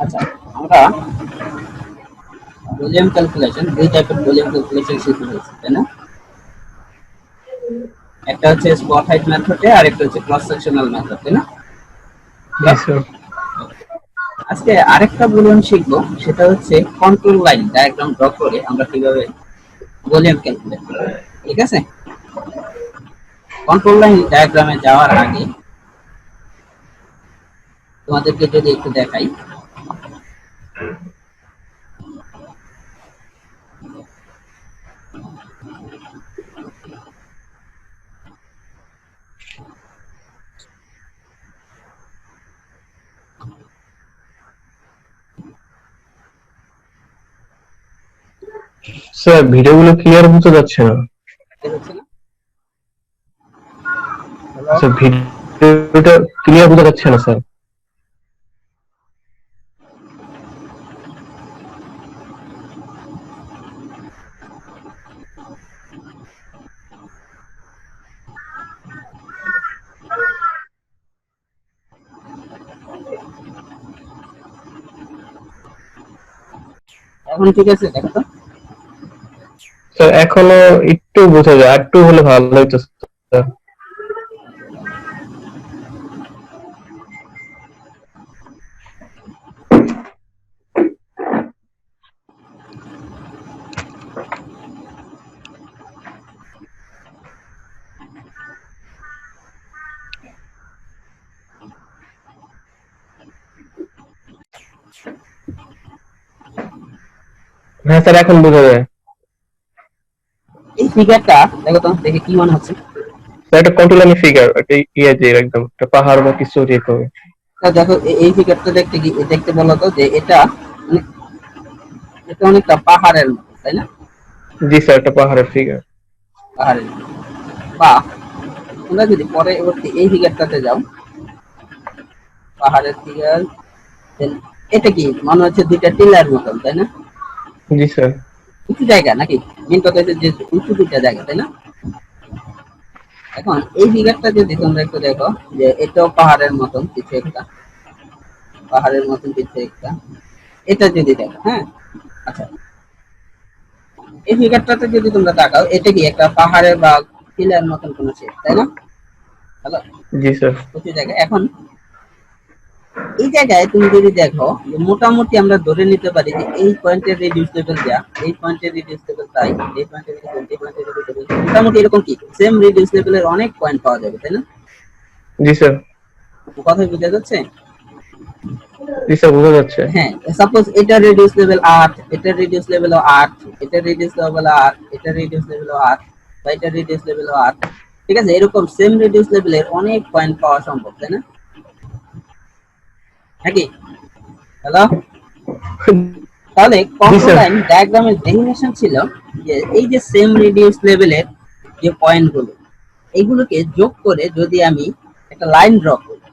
আচ্ছা, আমরা volume calculation দুই টাইপের ভলিউম ক্যালকুলেশন শিখতে হয়েছে, তাই না? একটা হচ্ছে স্পট হাইট মেথডে আর একটা হচ্ছে ক্রস সেকশনাল মেথড, তাই না? জি স্যার। আজকে আরেকটা ভলিউম শিখবো, সেটা হচ্ছে কন্ট্রোল লাইন ডায়াগ্রাম ড্র করে আমরা কিভাবে ভলিউম ক্যালকুলেট করব। ঠিক আছে, কন্ট্রোল লাইন ডায়াগ্রামে যাওয়ার আগে তোমাদেরকে যদি একটু দেখাই, স্যার ভিডিওগুলো ক্লিয়ার বোঝা যাচ্ছে না। হচ্ছে না? স্যার ভিডিওটা ক্লিয়ার বোঝা যাচ্ছে না স্যার। এখন ঠিক আছে, দেখো তো। স্যার এখনো একটু বোঝা যায়, একটু হলে ভালো হতো স্যার। হ্যাঁ স্যার এখন বোঝা যায়। এই ফিগারটা দেখো তো, দেখে কি মনে হচ্ছে? স্যার একটা কন্ট্রোল লাইন ফিগার, একটা ইয়ে যে একদম একটা পাহাড় বা কিছু যেরকম। তা দেখো, এই ফিগারটা দেখতে কি দেখতে বলো তো, যে এটা মানে এটা অনেকটা পাহাড়ের মতো, তাই না? জি স্যার একটা পাহাড়ের ফিগার। পাহাড়ের মতো। বা তোমরা যদি পরবর্তী এই ফিগারটাতে যাও, পাহাড়ের ফিগার, এটা কি মনে হচ্ছে দুইটা টিলার মতন, তাই না? জি স্যার। উঁচু জায়গা নাকি? মেন কথা হচ্ছে যে উঁচু দুইটা জায়গা, তাই না? এখন এই ফিগারটা যদি তোমরা একটু দেখো, যে এটাও পাহাড়ের মতন কিছু একটা, পাহাড়ের মতন কিছু একটা, এটা যদি দেখো, হ্যাঁ। আচ্ছা, এই ফিগারটাতে যদি তোমরা তাকাও, এটা কি একটা পাহাড়ের বা টিলার মতন কোন শেপ, তাই না? হ্যালো, জি স্যার। উঁচু জায়গা। এখন এই জায়গায় তুমি যদি দেখো, যে মোটামুটি আমরা ধরে নিতে পারি যে এই পয়েন্টের রেডিউস লেভেল যা, এই পয়েন্টের রেডিউস লেভেল তাই, এই পয়েন্টের রেডিউস লেভেল, এই পয়েন্টের রেডিউস লেভেল, মোটামুটি এরকম কি সেম রেডিউস লেভেলের অনেক পয়েন্ট পাওয়া যাবে, তাই না? জি স্যার। কথাই বোঝা যাচ্ছে? জি স্যার বোঝা যাচ্ছে। হ্যাঁ, সাপোজ এটা রেডিউস লেভেল 8, এটা রেডিউস লেভেল 8, এটা রেডিউস লেভেল 8, এটা রেডিউস লেভেল 8, বা এটা রেডিউস লেভেল 8। ঠিক আছে, এরকম সেম রেডিউস লেভেলের অনেক পয়েন্ট পাওয়া সম্ভব, তাই না? নাকি? হ্যালো, তাহলে কন্ট্রোল লাইন ডায়াগ্রামের ডেফিনেশন ছিল যে এই যে সেম রেডিউস লেভেলের যে পয়েন্টগুলো, এইগুলোকে যোগ করে যদি আমি একটা লাইন ড্র করি,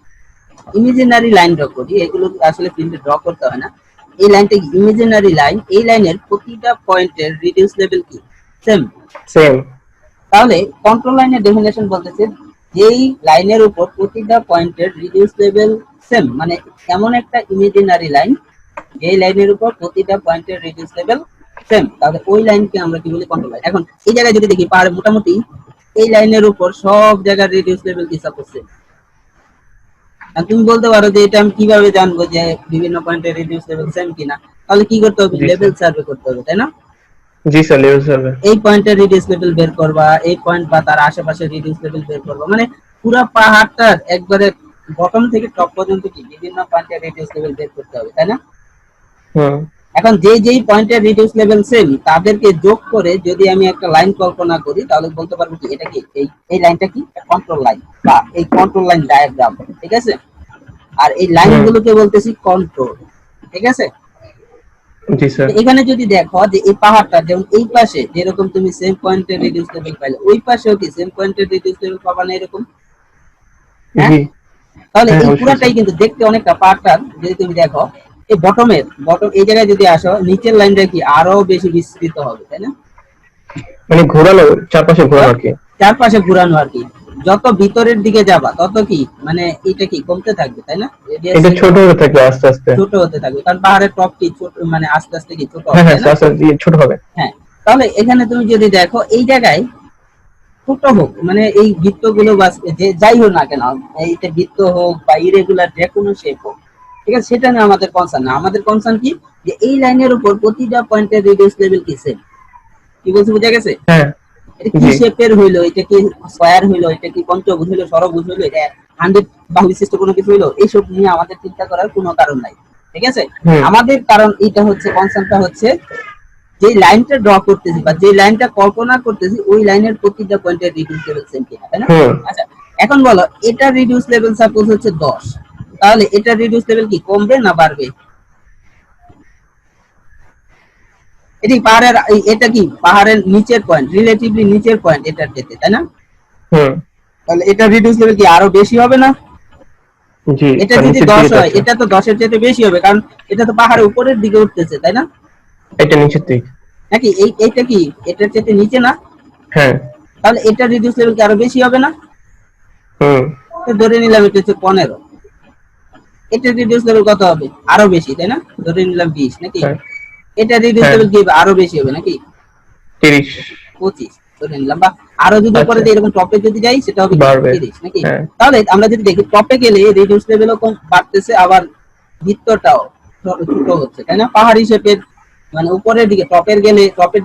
ইমাজিনারি লাইন ড্র করি, এগুলো আসলে ফিল্ডে ড্র করতে হয় না, এই লাইনটা ইমাজিনারি লাইন, এই লাইনের প্রতিটা পয়েন্টের রিডিউস লেভেল কি সেম। সেম। তাহলে কন্ট্রোল লাইনের ডেফিনেশন বলতেছে যেই লাইনের উপর প্রতিটা পয়েন্টের রিডিউস লেভেল সেম, মানে এমন একটা ইমাজিনারি লাইন যেই লাইনের উপর প্রতিটা পয়েন্টের রিডিউস লেভেল সেম, তাহলে ওই লাইনকে আমরা কি বলি? Control line. এখন এই জায়গায় যদি দেখি পাহাড়ে মোটামুটি এই লাইনের উপর সব জায়গার রিডিউস লেভেল কি সাপোজ সেম। তুমি বলতে পারো যে এটা আমি কিভাবে জানবো যে বিভিন্ন পয়েন্টের রিডিউস লেভেল সেম কিনা? তাহলে কি করতে হবে? জি লেভেল স্যার। সার্ভে করতে হবে, তাই না? জি স্যার লেভেল সার্ভে। এই পয়েন্টের রিডিউস লেভেল বের করবা, এই পয়েন্ট বা তার আশেপাশে রিডিউস লেভেল বের করবা, মানে পুরো পাহাড়টার একবারে বটম থেকে টপ পর্যন্ত কি বিভিন্ন পয়েন্টের রিডিউস লেভেল বের করতে হবে, তাই না? হুম। এখন যেই পয়েন্টের রিডিউস লেভেল সেম তাদেরকে যোগ করে যদি আমি একটা লাইন কল্পনা করি, তাহলে বলতে পারবো কি এটা কি এই লাইনটা কি কন্ট্রোল লাইন বা এই কন্ট্রোল লাইন ডায়াগ্রাম। ঠিক আছে, আর এই লাইনগুলোকে বলতেছি কন্ট্রোল। ঠিক আছে, জি স্যার। এখানে যদি দেখো যে এই পাহাড়টা যেমন এই পাশে যেরকম তুমি সেম পয়েন্টের রিডিউস লেভেল পাইলে, ওই পাশেও কি সেম পয়েন্টের রিডিউস লেভেল পাবা না এরকম? হ্যাঁ, জি। তাহলে হ্যাঁ এই অবশ্যই পুরাটাই স্যার। কিন্তু দেখতে অনেকটা পাহাড়টার যদি তুমি দেখো, এই বটম এই জায়গায় যদি আসো, নিচের লাইনটা কি আরো বেশি বিস্তৃত হবে, তাই না? মানে ঘোরানো, চারপাশে ঘোরানো আর কি। চারপাশে ঘুরানো আর কি। যত ভিতরের দিকে যাবা তত কি মানে এটা কি কমতে থাকবে, তাই না? রেডিয়াস এটা ছোট হতে থাকবে আস্তে আস্তে। ছোট হতে থাকবে, কারণ পাহাড়ের টপটি ছোট, মানে আস্তে আস্তে কি ছোট হবে, হ্যাঁ হ্যাঁ, তাই না? আস্তে আস্তে ছোট হবে। হ্যাঁ, তাহলে এখানে তুমি যদি দেখো এই জায়গায় ছোট হোক, মানে এই বৃত্তগুলো বা যে যাই হোক না কেন, এইটা বৃত্ত হোক বা ইরেগুলার যে কোনো শেপ হোক, ঠিক আছে, সেটা নিয়ে আমাদের কনসার্ন না। আমাদের কনসার্ন কি, যে এই লাইনের উপর প্রতিটা পয়েন্টের রেডিয়াস লেভেল কি সেম। কি বলছি, বুঝা গেছে? হ্যাঁ এটা কি জি শেপের হইলো, এটা কি স্কয়ার হইলো, এটা কি পঞ্চভুজ হইলো, ষড়ভুজ হইলো, এটা 100 বাহু বিশিষ্ট কোনো কিছু হইলো, এইসব নিয়ে আমাদের চিন্তা করার কোনো কারণ নাই, ঠিক আছে? হুম আমাদের কারণ এটা হচ্ছে, কনসার্নটা হচ্ছে যে লাইনটা ড্র করতেছি বা যে লাইনটা কল্পনা করতেছি ওই লাইনের প্রতিটা পয়েন্টের রিডিউস লেভেল সেম কিনা, তাই না? হুম। আচ্ছা, এখন বলো এটা রিডিউস লেভেল সাপোজ হচ্ছে 10, তাহলে এটা রিডিউস লেভেল কি কমবে না বাড়বে? এটি পাহাড়ের এটা কি পাহাড়ের নিচের পয়েন্ট, রিলেটিভলি নিচের পয়েন্ট এটার ক্ষেত্রে, তাই না? হুম তাহলে এটা রিডিউস লেভেল কি আরো বেশি হবে না? জি, এটা কারণ যদি নিচের 10 দিকে হয়, যাচ্ছে। এটা তো 10 এর চেয়ে বেশি হবে, কারণ এটা তো পাহাড়ের উপরের দিকে উঠতেছে, তাই না? এটা নিচের দিক। নাকি এইটা কি এটার চেয়ে নিচে না? হ্যাঁ। তাহলে এটা রিডিউস লেভেল কি আরো বেশি হবে না? হুম। তো ধরে নিলাম এটা হচ্ছে 15, এটা রিডিউস লেভেল কত হবে? আরো বেশি, তাই না? ধরে নিলাম 20 নাকি? হ্যাঁ এটা রিডিউস হ্যাঁ, লেভেল কি হবে? আরো বেশি হবে নাকি? 30। 25 ধরে নিলাম, বা আরো যদি উপরে আচ্ছা, দিয়ে এরকম টপে যদি যাই সেটা হবে কি বাড়বে। 30 নাকি? হ্যাঁ। তাহলে আমরা যদি দেখি টপে গেলে রিডিউস লেভেলও কম বাড়তেছে, আবার বৃত্তটাও ছোট হচ্ছে, তাই না? পাহাড় হিসেবে মানে উপরের দিকে টপের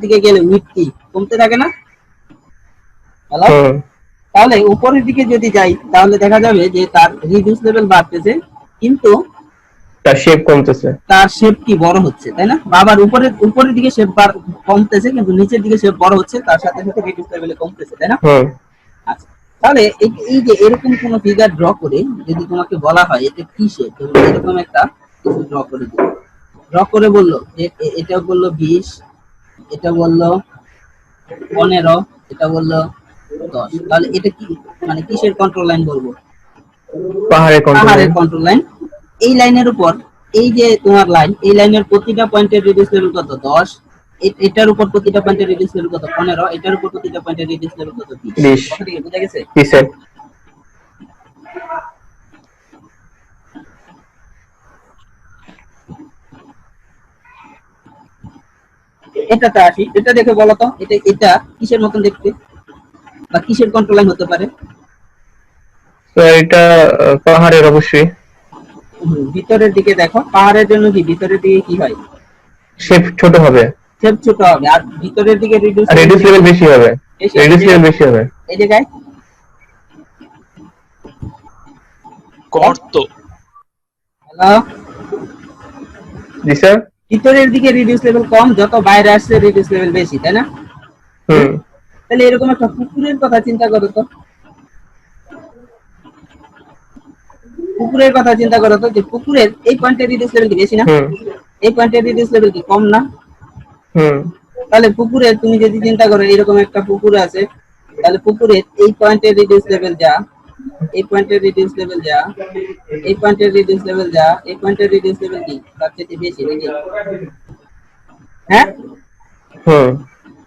দিকে গেলে উইথ কি কমতে থাকে না? হ্যালো, হুম। তাহলে উপরের দিকে যদি যাই তাহলে দেখা যাবে যে তার রিডিউস লেভেল বাড়তেছে, কিন্তু তার শেপ কমতেছে। তার শেপ কি বড় হচ্ছে, তাই না? বা আবার উপরের দিকে শেপ কমতেছে, কিন্তু নিচের দিকে শেপ বড় হচ্ছে, তার সাথে সাথে রিডিউস লেভেলে কমতেছে, তাই না? হুম। আচ্ছা, তাহলে এই যে এরকম কোন ফিগার ড্র করে যদি তোমাকে বলা হয় এটা কি শেপ, এরকম একটা কিছু ড্র করে দিল, ড্র করে বললো যে এটা বললো 20, এটা বললো 15, এটা বললো 10, তাহলে এটা কি মানে কিসের কন্ট্রোল লাইন বলবো? পাহাড়ের কন্ট্রোল লাইন। পাহাড়ের কন্ট্রোল লাইন। এই লাইনের উপর এই যে তোমার লাইন, এই লাইনের প্রতিটা পয়েন্টের রেডিয়াস লেভেল কত? 10, এটার উপর প্রতিটা পয়েন্টের রেডিয়াস লেভেল কত? 15, এটার উপর প্রতিটা পয়েন্টের রেডিয়াস লেভেল কত? 20। 20। কথা কি বুঝা গেছে? কিসের? এটাতে আসি, এটা দেখে বলো তো এটা এটা কিসের মতন দেখতে বা কিসের কন্ট্রোল লাইন হতে পারে? তো এটা পাহাড়ের অবশ্যই। ভিতরের দিকে দেখো, পাহাড়ের জন্য কি ভিতরের দিকে কি হয়? শেপ ছোট হবে শেপ ছোট হবে, আর ভিতরের দিকে রিডিউস আর লেভেল রেডিয়াস লেভেল বেশি হবে। বেশি হবে। রেডিয়াস লেভেল বেশি হবে। এই জায়গায় গর্ত। হ্যালো, জি স্যার। ভিতরের দিকে রিডিউস লেভেল কম, যত বাইরে আসছে রিডিউস লেভেল বেশি, তাই না? হুম। তাহলে এরকম একটা পুকুরের কথা চিন্তা করো তো, পুকুরের কথা চিন্তা করো তো, যে পুকুরের এই পয়েন্টের রিডিউস লেভেল কি বেশি না? হুম। এই পয়েন্টের রিডিউস লেভেল কি কম না? হুম। তাহলে পুকুরের তুমি যদি চিন্তা করো এরকম একটা পুকুর আছে, তাহলে পুকুরের এই পয়েন্টের রিডিউস লেভেল যা, এই পয়েন্টের রিডিউস লেভেল যা, এই পয়েন্টের রিডিউস লেভেল যা, এই পয়েন্টের রিডিউস লেভেল কি তার চেয়ে বেশি নাকি? হ্যাঁ, হুম।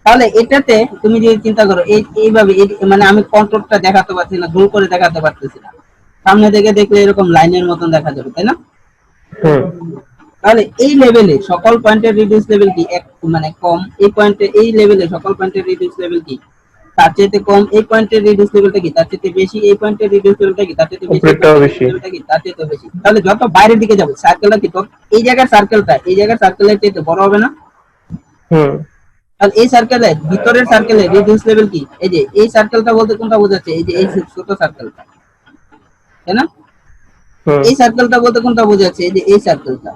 তাহলে এটাতে তুমি যদি চিন্তা করো এইভাবে মানে আমি কন্ট্রোলটা দেখাতে পারছি না, জোর করে দেখাতে পারতেছি না, সামনে থেকে দেখলে এরকম লাইনের মতন দেখা যাবে, তাই না? হুম। তাহলে এই লেভেলে সকল পয়েন্টের রিডিউস লেভেল কি এক মানে কম, এই পয়েন্টে এই লেভেলে সকল পয়েন্টের রিডিউস লেভেল কি তার চেয়ে কম, এই পয়েন্টের রিডিউস লেভেলটা কি তার চেয়ে বেশি, এই পয়েন্টের রিডিউস লেভেলটা কি তার চেয়ে বেশি, এই উপরেরটাও পয়েন্টের রিডিউস বেশি। লেভেলটা কি তার চেয়ে বেশি। তাহলে যত বাইরের দিকে যাবে সার্কেলটা কি এই জায়গার সার্কেলটা এই জায়গার সার্কেলের চেয়ে বড় হবে না? হুম। তাহলে এই সার্কেলের ভিতরের সার্কেলের রিডিউস লেভেল কি, এই যে এই সার্কেলটা বলতে কোনটা বোঝাচ্ছে? এই যে এই ছোট সার্কেলটা, তাই না? হুম। এই সার্কেলটা বলতে কোনটা বোঝাচ্ছে? এই যে এই সার্কেলটা,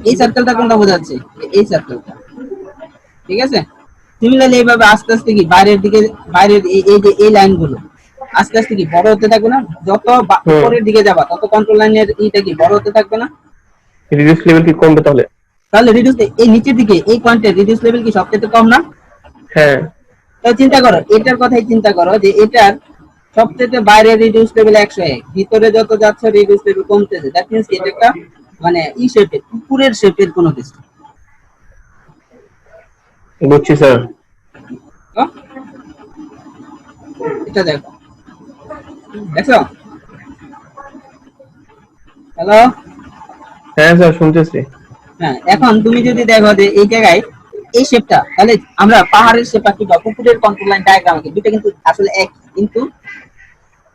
এই সার্কেলটা কোনটা বোঝাচ্ছে? এই সার্কেলটা, ঠিক আছে? সিমিলারলি এইভাবে আস্তে আস্তে কি বাইরের দিকে, বাইরের এই যে এই লাইনগুলো আস্তে আস্তে কি বড় হতে থাকবে না? যত হুম। উপরের দিকে যাবা তত কন্ট্রোল লাইনের এইটা কি বড় হতে থাকবে না? রেডিয়াস লেভেল কি কমবে তাহলে? তাহলে রিডিউস এই নিচের দিকে এই পয়েন্টের রিডিউস লেভেল কি সবচেয়ে কম না? হ্যাঁ। তাহলে চিন্তা করো, এটার কথাই চিন্তা করো যে এটার সবচেয়ে বাইরে রিডিউস লেভেল 101, ভিতরে যত যাচ্ছে রিডিউস লেভেল কমতেছে, দ্যাট মিন্স এটা একটা মানে শেপের কুকুরের শেপের কোনো কিছু। বুঝছি স্যার। হ্যাঁ? এটা দেখো, দেখো, হ্যালো। হ্যাঁ স্যার শুনতেছি। হ্যাঁ, এখন তুমি যদি দেখো যে এই জায়গায় এই শেপটা, তাহলে আমরা পাহাড়ের শেপটা কি বা পুকুরের কন্ট্রোল লাইন ডায়াগ্রাম কি দুটো কিন্তু আসলে এক, কিন্তু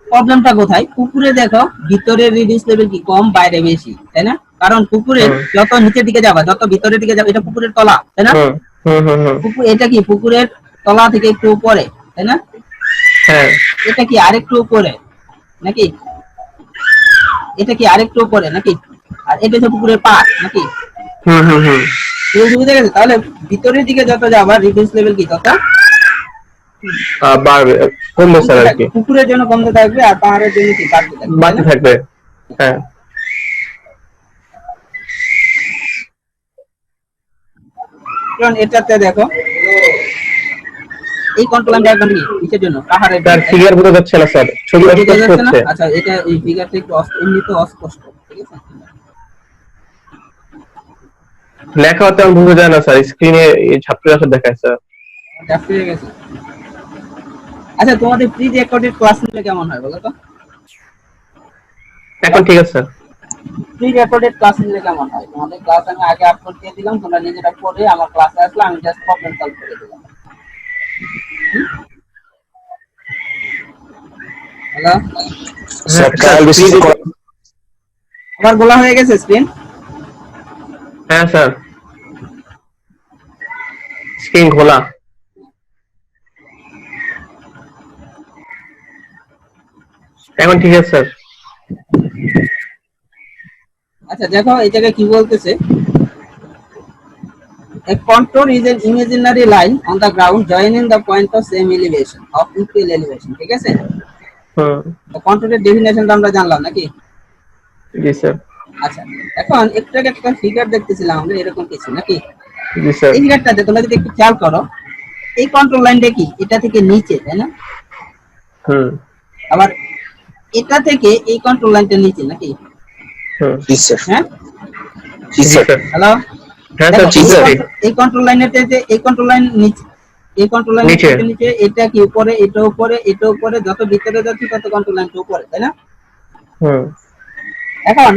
প্রবলেমটা কোথায়? পুকুরে দেখো ভিতরে রিডিউস লেভেল কি কম, বাইরে বেশি, তাই না? কারণ পুকুরের হুম যত নিচের দিকে যাবা, যত ভিতরের দিকে যাবে, এটা পুকুরের তলা, তাই না? হুম হুম হুম হুম। পুকুর এটা কি পুকুরের তলা থেকে একটু উপরে, তাই না? হ্যাঁ এটা কি আরেকটু উপরে নাকি? এটা কি আরেকটু উপরে নাকি? আর এটা হচ্ছে পুকুরের পাড় নাকি? হুম হুম হুম। বুঝে গেছে? তাহলে ভিতরের দিকে যত যাবা রিডিউস লেভেল কি তত বাড়বে, কমবে কমতে স্যার আর থাকবে, কি, পুকুরের জন্য কমতে থাকবে আর পাহাড়ের জন্য কি বাড়তে থাকবে, তাই বাড়তে না? থাকবে। হ্যাঁ কারণ এটাতে দেখো এই কন্ট্রোল লাইন ডায়াগ্রাম কি কিসের জন্য? পাহাড়ের স্যার জন্য, তাই না? ফিগার বোঝা যাচ্ছে না স্যার, ছবি বোঝা অস্পষ্ট যাচ্ছে না? হচ্ছে। আচ্ছা, এটা এই ফিগারটা একটু এমনিতে অস্পষ্ট, ঠিক আছে? লেখা তেমন বোঝা যায় না স্যার, স্ক্রিনে ছাত্ররা সব দেখায় স্যার। জাস্ট হয়ে গেছে। আচ্ছা, তোমাদের প্রি রেকর্ডেড ক্লাস নিলে কেমন হয় বলো তো? এখন ঠিক আছে স্যার। প্রি রেকর্ডেড ক্লাস নিলে কেমন হয়? তোমাদের ক্লাস আমি আগে আপলোড দিয়ে দিলাম, তোমরা নিজেরা পড়ে আমার ক্লাসে আসলে আমি জাস্ট প্রবলেম সলভ করে দিলাম। হ্যালো, হ্যাঁ স্যার স্যার কাইন্ডলি আবার বলা হয়ে গেছে স্ক্রিন? হ্যাঁ স্যার স্ক্রিন খোলা। এখন ঠিক আছে স্যার। আচ্ছা দেখো এই জায়গায় কি বলতেছে, a contour is an imaginary line on the ground joining the point of same elevation of equal elevation, ঠিক আছে? হুম। তো কন্ট্রোলের ডেফিনেশনটা আমরা জানলাম নাকি? জি স্যার। আচ্ছা, এখন একটু আগে একটা ফিগার দেখতেছিলাম আমরা এরকম কিছু নাকি? জি স্যার। এই ফিগারটাতে তোমরা যদি একটু খেয়াল করো, এই কন্ট্রোল লাইনটা কি এটা থেকে নিচে, তাই না? হুম আবার এটা থেকে এই কন্ট্রোল লাইনটা নিচে নাকি? হুম। জি স্যার, হ্যাঁ, জি জি স্যার, স্যার। হ্যালো। হ্যাঁ দেখো স্যার জি স্যার। এই কন্ট্রোল লাইনের যে এই কন্ট্রোল লাইন নিচে, এই কন্ট্রোল লাইনের নিচে। থেকে নিচে, এটা কি উপরে, এটা উপরে, এটা উপরে, যত ভিতরে যাচ্ছে তত কন্ট্রোল লাইনটা উপরে, তাই না? হুম। এখন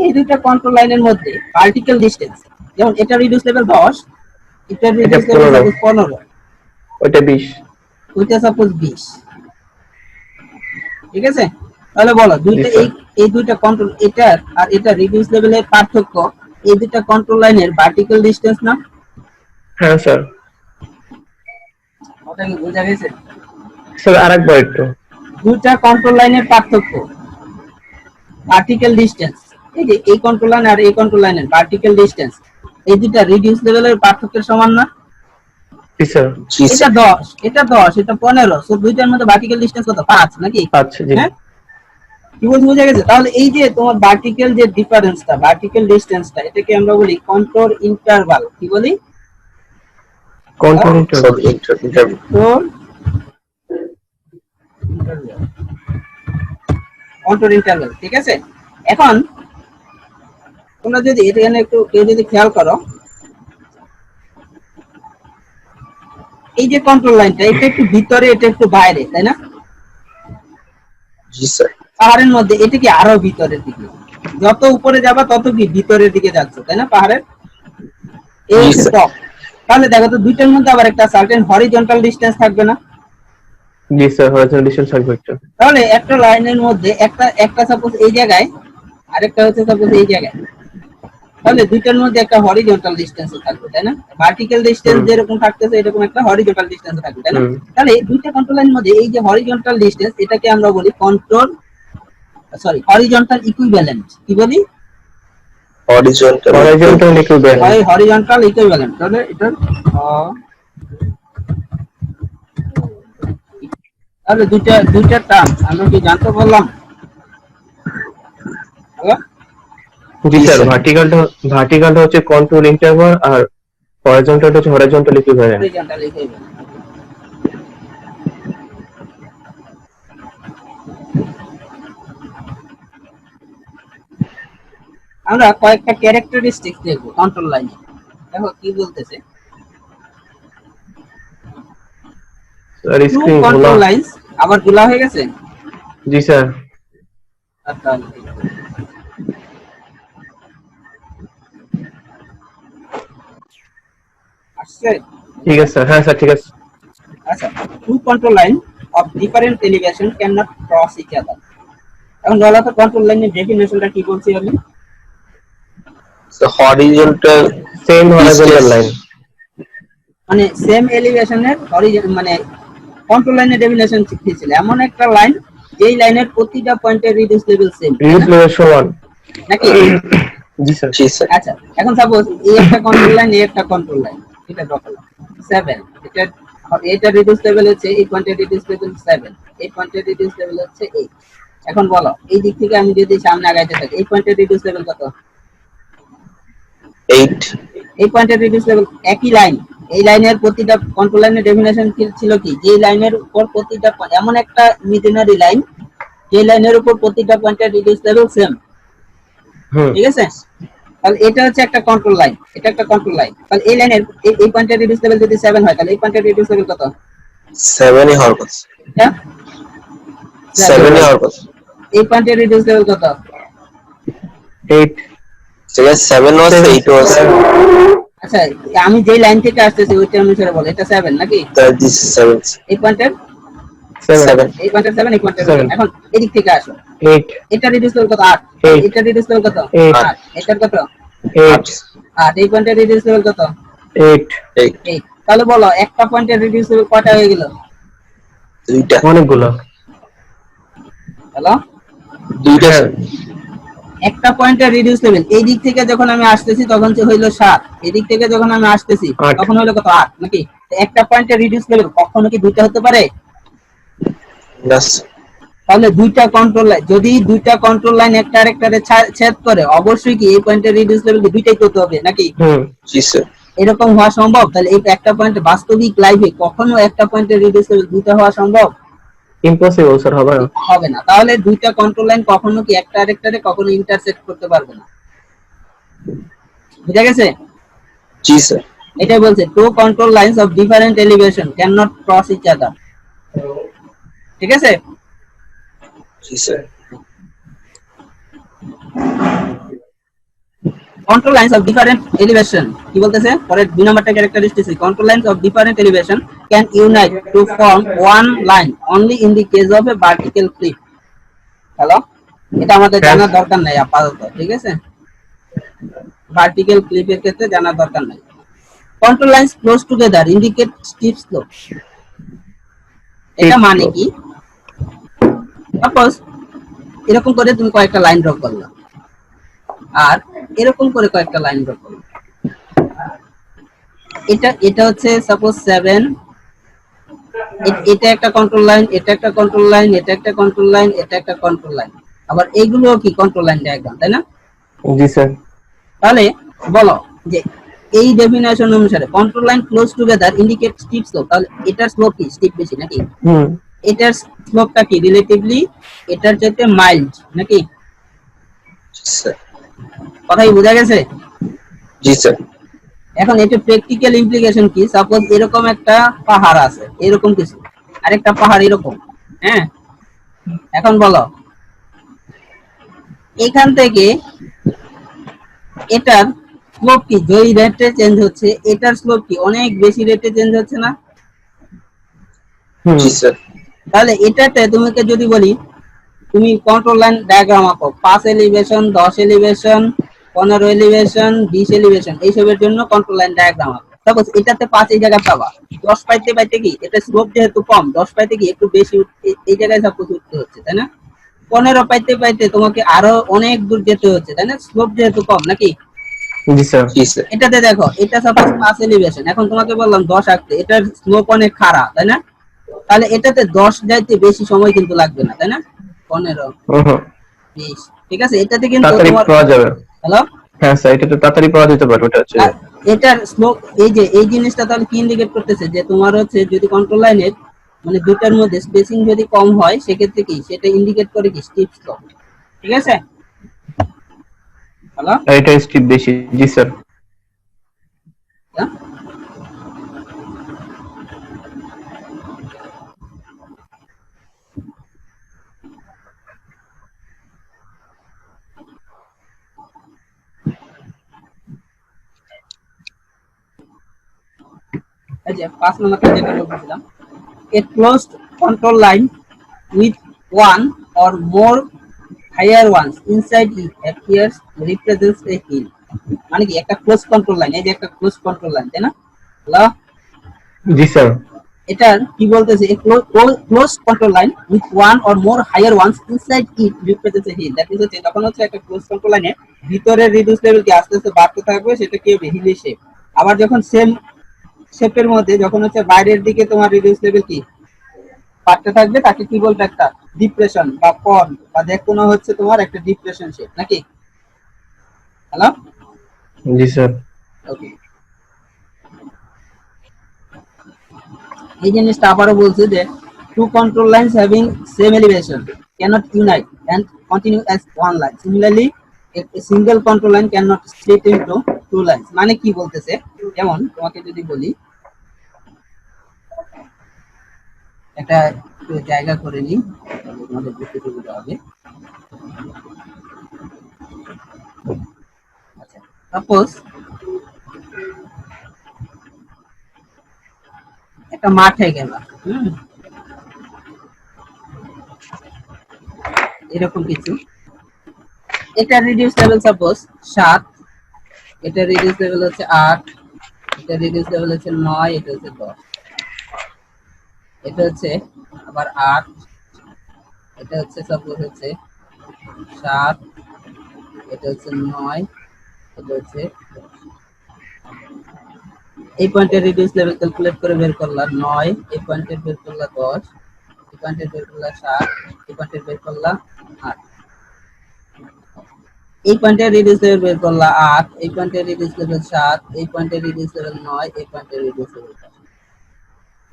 এই দুইটা কন্ট্রোল লাইনের মধ্যে ভার্টিক্যাল ডিসটেন্স, যেমন এটা রিডিউস লেভেল 10, এটা এটা রিডিউস লেভেল 15, সাপোজ 15, ওইটা 20। ওইটা সাপোজ 20, ঠিক আছে? তাহলে বলো জি দুইটা স্যার। এই দুইটা কন্ট্রোল, এটা আর এটা রিডিউস লেভেলের পার্থক্য, এই দুইটা কন্ট্রোল লাইনের ভার্টিক্যাল ডিসটেন্স না? হ্যাঁ স্যার। ওটা কি বোঝা গেছে? স্যার আরেকবার একটু। দুইটা কন্ট্রোল লাইনের পার্থক্য, ভার্টিক্যাল ডিসটেন্স, এই যে এই কন্ট্রোল লাইন আর এই কন্ট্রোল লাইনের ভার্টিক্যাল ডিসটেন্স, এই দুইটা রিডিউস লেভেলের পার্থক্যের সমান না? জি স্যার। জি এটা স্যার, 10, এটা 10, এটা 15, সো দুইটার মধ্যে ভার্টিক্যাল ডিসটেন্স কত? 5 নাকি? আচ্ছা জি। হ্যাঁ, কি বলতে বোঝা গেছে? তাহলে এই যে তোমার ভার্টিক্যাল যে ডিফারেন্সটা, ভার্টিক্যাল ডিসটেন্সটা, এটাকে আমরা বলি কন্ট্রোল ইন্টারভাল। কি বলি? Control sir interval. Interview control interval, ঠিক আছে? এখন তোমরা যদি এখানে একটু কেউ যদি খেয়াল করো, এই যে কন্ট্রোল লাইনটা, এটা একটু ভিতরে, এটা একটু বাইরে, তাই না? জি স্যার, পাহাড়ের মধ্যে এটা কি আরো ভিতরের দিকে, যত উপরে যাবা তত কি ভিতরের দিকে যাচ্ছে, তাই না? পাহাড়ের এই জি হচ্ছে স্যার, টপ। তাহলে দেখো তো দুইটার মধ্যে আবার একটা সার্টেন হরিজন্টাল ডিসটেন্স থাকবে না? জি স্যার, হরিজন্টাল ডিসটেন্স থাকবে একটা। তাহলে একটা লাইনের মধ্যে একটা একটা সাপোজ এই জায়গায়, আরেকটা হচ্ছে সাপোজ এই জায়গায়, তাহলে দুইটার মধ্যে একটা হরিজন্টাল ডিসটেন্স থাকবে, তাই না? ভার্টিক্যাল ডিসটেন্স হুম যেরকম থাকতেছে এরকম একটা হরিজন্টাল ডিসটেন্স থাকবে, তাই না? হুম। তাহলে এই দুইটা কন্ট্রোল লাইনের মধ্যে এই যে হরিজন্টাল ডিসটেন্স, এটাকে আমরা বলি কন্ট্রোল, সরি, হরিজন্টাল ইকুইভ্যালেন্ট। কি বলি? Horizontal horizontal equivalent. Horizontal equivalent. তাহলে এটা তাহলে দুইটা দুইটা টার্ম আমরা কি জানতে পারলাম? হ্যালো, জি জি স্যার, স্যার, ভার্টিক্যালটা হচ্ছে কন্ট্রোল ইন্টারভাল আর হরিজন্টালটা হচ্ছে হরিজন্টাল ইকুইভ্যালেন্ট। Horizontal equivalent. আমরা কয়েকটা ক্যারেক্টারিস্টিক্স দেখবো কন্ট্রোল লাইনে। দেখো কি বলতেছে, স্যার টু স্ক্রিন খোলা। কন্ট্রোল লাইনস আবার খোলা হয়ে গেছে। জি স্যার। আচ্ছা আসছে। ঠিক আছে স্যার, হ্যাঁ স্যার ঠিক আছে। আচ্ছা, two control line of different elevation can not cross each other. এখন বলা তো কন্ট্রোল লাইনের ডেফিনেশনটা কি বলছি আমি? So horizontal same horizontal distance. Line. মানে সেম এলিভেশনের হরিজন মানে কন্ট্রোল লাইনের ডেফিনেশন শিখেছিল এমন একটা লাইন যেই লাইনের প্রতিটা পয়েন্টের reduce level same, reduce level সমান। নাকি? জি স্যার। জি স্যার। আচ্ছা, এখন সাপোজ এই একটা কন্ট্রোল লাইন, এই একটা কন্ট্রোল লাইন, এটা ড্র করলাম 7, এটা রিডিউস লেভেল হচ্ছে এই পয়েন্টের রিডিউস লেভেল 7, এই পয়েন্টের রিডিউস লেভেল হচ্ছে 8। এখন বলো এই দিক থেকে আমি যদি সামনে আগাইতে থাকি এই পয়েন্টের রিডিউস লেভেল কত? 8. এই পয়েন্টের রিডিউস লেভেল একই লাইন। এই লাইনের প্রতিটা কন্ট্রোল লাইনের ডেফিনেশন ছিল কি, যে লাইনের উপর প্রতিটা এমন একটা ইমাজিনারি লাইন যে লাইনের উপর প্রতিটা পয়েন্টের রিডিউস লেভেল সেম, ঠিক আছে? তাহলে এটা হচ্ছে একটা কন্ট্রোল লাইন, এটা একটা কন্ট্রোল লাইন। তাহলে এই লাইনের এই পয়েন্টের রিডিউস লেভেল যদি 7 হয় তাহলে এই পয়েন্টের রিডিউস লেভেল কত? 7 ই হওয়ার কথা। এটা 7 ই হওয়ার কথা। এই পয়েন্টের রিডিউস লেভেল কত? 8 সেখানে 7 ও আছে 8 ও আছে। আচ্ছা, আমি যেই লাইন থেকে আসতেছি ওইটা অনুসারে বল, এটা 7 নাকি? তাহলে দিস 7 এই পয়েন্টের 7 এই পয়েন্টের 7, এই পয়েন্টের 7। এখন এদিক থেকে আসো, 8 এটা রিডিউস লেভেল কত? 8। এটা রিডিউস লেভেল কত? 8। এটার কত? 8 8। এই পয়েন্টের রিডিউস লেভেল কত? 8 8 8। তাহলে বলো একটা পয়েন্টের রিডিউস লেভেল কয়টা হয়ে গেল? দুইটা অনেকগুলো। হ্যালো, দুইটা হ্যাঁ। একটা পয়েন্টের রিডিউস লেভেল এই দিক থেকে যখন আমি আসতেছি তখন হইলো 7, এদিক থেকে যখন আমি আসতেছি 8 তখন হইলো কত? 8 নাকি? তো একটা পয়েন্টের রিডিউস লেভেল কখনো কি দুইটা হতে পারে? নাস তাহলে দুইটা কন্ট্রোল লাইন, যদি দুইটা কন্ট্রোল লাইন একটা আরেকটারে ছেদ করে অবশ্যই কি এই পয়েন্টের রিডিউস লেভেল দুইটাই করতে হবে নাকি? জি স্যার। এরকম হওয়া সম্ভব? তাহলে এই একটা পয়েন্ট বাস্তবিক লাইফে কখনো একটা পয়েন্টের রিডিউস লেভেল দুইটা হওয়া সম্ভব ইম্পসিবল স্যার, হবে না। হবে না। তাহলে দুইটা কন্ট্রোল লাইন কখনো কি একটা আরেকটারে কখনো ইন্টারসেক্ট করতে পারবে না, বুঝা গেছে? জি স্যার। এটাই বলছে two control lines of different elevation can not cross each other, ঠিক আছে? জি sir. control lines of different elevation কি বলতেছে পরে 2 নাম্বারটা characteristics control lines of different elevation can unite to form one line only in the case of a vertical cliff। Hello, এটা আমাদের জানার দরকার নাই আপাতত, ঠিক আছে? ভার্টিক্যাল ক্লিপের ক্ষেত্রে জানার দরকার নাই। control lines close together indicate steep slope, এটা মানে কি? সাপোজ এরকম করে তুমি কয়েকটা লাইন ড্র করলা আর এরকম করে কয়েকটা লাইন ড্র করলা, এটা হচ্ছে সাপোজ 7, এটা একটা কন্ট্রোল লাইন, এটা একটা কন্ট্রোল লাইন, এটা একটা কন্ট্রোল লাইন, এটা একটা কন্ট্রোল লাইন, আবার এইগুলো কি কন্ট্রোল লাইন ডায়াগ্রাম, তাই না? জি স্যার। তাহলে বলো যে এই ডেফিনেশন অনুসারে control line close together indicate steep slope, তাহলে এটার স্লোপ কি স্টিপ বেশি নাকি? এটার স্লোপটা কি রিলেটিভলি এটার চাইতে মাইল্ড নাকি? কথাই বোঝা গেছে? জি স্যার। এখন এটা প্র্যাকটিক্যাল ইমপ্লিকেশন কি? সাপোজ এরকম একটা পাহাড় আছে, এরকম কিছু, আরেকটা পাহাড় এরকম, হ্যাঁ? এখন বলো এখান থেকে এটার স্লোপ কি যেই রেটে চেঞ্জ হচ্ছে এটার স্লোপ কি অনেক বেশি রেটে চেঞ্জ হচ্ছে না? জি স্যার। তাহলে এটাতে তোমাকে যদি বলি তুমি কন্ট্রোল লাইন ডায়াগ্রাম আঁকো 5 এলিভেশন, 10 এলিভেশন, 15 এলিভেশন, 20 এলিভেশন, এইসবের জন্য কন্ট্রোল লাইন ডায়াগ্রাম আঁকো। সাপোজ এটাতে 5 এই জায়গায় পাবা, 10 পাইতে পাইতে কি এটা স্লোপ যেহেতু কম 10 পাইতে কি একটু বেশি এই জায়গায় সাপোজ উঠতে হচ্ছে, তাই না? 15 পাইতে পাইতে তোমাকে আরো অনেক দূর যেতে হচ্ছে, তাই না? স্লোপ যেহেতু কম নাকি? জি স্যার। জি স্যার। এটাতে দেখো এটা সাপোজ 5 এলিভেশন, এখন তোমাকে বললাম 10 আঁকতে, এটার স্লোপ অনেক খাড়া, তাই না? তাহলে এটাতে 10 যাইতে বেশি সময় কিন্তু লাগবে না, তাই না? 15, 20, ঠিক আছে? এটাতে কিন্তু তাড়াতাড়ি তোমার পাওয়া যাবে। হ্যালো, হ্যাঁ স্যার, এটা তো তাড়াতাড়ি পাওয়া যেতে পারে, ওটা হচ্ছে। এটার স্লোপ এই যে এই জিনিসটা তাহলে কি ইন্ডিকেট করতেছে যে তোমার হচ্ছে যদি কন্ট্রোল লাইনের মানে দুটার মধ্যে স্পেসিং যদি কম হয় সেক্ষেত্রে কি সেটা ইন্ডিকেট করে কি স্টিপ স্লোপ, ঠিক আছে? হ্যালো, এটা স্টিপ বেশি। জি স্যার। এই যে 5 নম্বরটা যেটা বলছিলাম, a closed control line with one or more higher ones inside it appears represents a hill। মানে কি একটা ক্লোজ কন্ট্রোল লাইন, এই যে একটা ক্লোজ কন্ট্রোল লাইন, তাই না? হ্যালো, জি স্যার। এটার কি বলতেছে, a closed control line with one or more higher ones inside it represents a hill। That means হচ্ছে যখন হচ্ছে একটা ক্লোজ কন্ট্রোল লাইনে ভিতরের রিডিউস লেভেল কি আস্তে আস্তে বাড়তে থাকবে, সেটা কি হবে, হিলি শেপ। আবার যখন সেম শেপের মধ্যে যখন হচ্ছে বাইরের দিকে তোমার রিডিউস লেভেল কি বাড়তে থাকবে, তাকে কি বলবে, একটা ডিপ্রেশন বা কর্ন বা দেখুন হচ্ছে তোমার একটা ডিপ্রেশন শেপ নাকি? হ্যালো, জি স্যার। ওকে। এই জিনিসটা আবারও বলছে যে two control lines having same elevation can't unite and continue as one line, similarly a single control line can't split into two lines. মানে কি বলতেছে, যেমন তোমাকে যদি বলি একটা একটু জায়গা করে নিই, তাহলে তোমাদের বুঝতে সুবিধা হবে। আচ্ছা, সাপোজ একটা মাঠে গেলাম, এরকম কিছু, এটা রিডিউস লেভেল সাপোজ 7, এটা রিডিউস লেভেল হচ্ছে 8, এটা রিডিউস লেভেল হচ্ছে 9, এটা হচ্ছে 10, এটা হচ্ছে আবার 8, এটা হচ্ছে সাপোজ হচ্ছে 7, এটা হচ্ছে 9, এটা হচ্ছে 10। এই পয়েন্টের রিডিউস লেভেল ক্যালকুলেট করে বের করলাম 9, এই পয়েন্টের বের করলাম 10, এই পয়েন্টের বের করলাম 7, এই পয়েন্টের বের করলাম 8, এই পয়েন্টের রিডিউস লেভেল বের করলাম 8, এই পয়েন্টের রিডিউস লেভেল 7, এই পয়েন্টের রিডিউস লেভেল 9, এই পয়েন্টের রিডিউস লেভেল 10।